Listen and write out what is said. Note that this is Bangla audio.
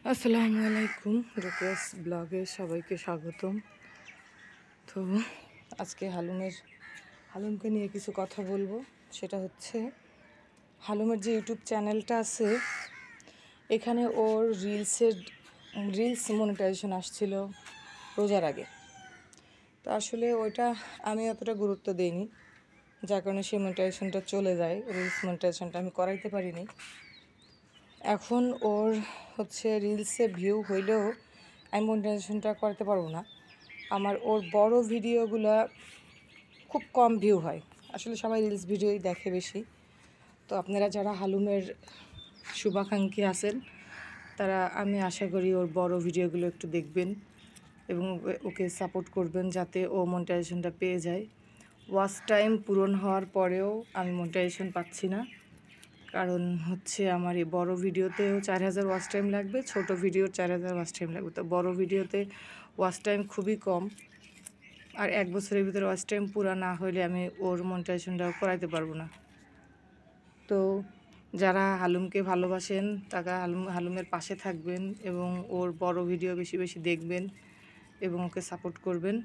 আসসালামু আলাইকুম, রোকেয়াস ব্লগে সবাইকে স্বাগতম। তো আজকে হালুমকে নিয়ে কিছু কথা বলবো। সেটা হচ্ছে হালুমের যে ইউটিউব চ্যানেলটা আছে, এখানে ওর রিলস মনিটাইজেশন আসছিল রোজার আগে। তো আসলে ওইটা আমি অতটা গুরুত্ব দিইনি, যার কারণে সেই মনিটাইজেশনটা চলে যায়। রিলস মনিটাইজেশনটা আমি করাইতে পারিনি। এখন ওর রিলসে ভিউ হইলেও আমি মনিটাইজেশনটা করাতে পারবো না। আমার ওর বড় ভিডিওগুলো খুব কম ভিউ হয়। আসলে সবাই রিলস ভিডিওই দেখে বেশি। তো আপনারা যারা হালুমের শুভাকাঙ্ক্ষী আছেন, তারা আমি আশা করি ওর বড় ভিডিওগুলো একটু দেখবেন এবং ওকে সাপোর্ট করবেন যাতে ও মনিটাইজেশনটা পেয়ে যায়। ওয়াচ টাইম পূরণ হওয়ার পরেও আমি মনিটাইজেশন পাচ্ছি না, কারণ আমার এই বড় ভিডিওতেও 4000 ওয়াচ টাইম লাগবে, ছোট ভিডিওর 4000 ওয়াচ টাইম লাগবে। তো বড় ভিডিওতে ওয়াচ টাইম খুবই কম, আর 1 বছরের ভিতরে ওয়াচ টাইম পুরো না হলে আমি ওর মনিটাইজেশনটাও করাইতে পারবো না। তো যারা হালুমকে ভালোবাসেন তারা হালুমের পাশে থাকবেন এবং ওর বড় ভিডিও বেশি বেশি দেখবেন এবং ওকে সাপোর্ট করবেন।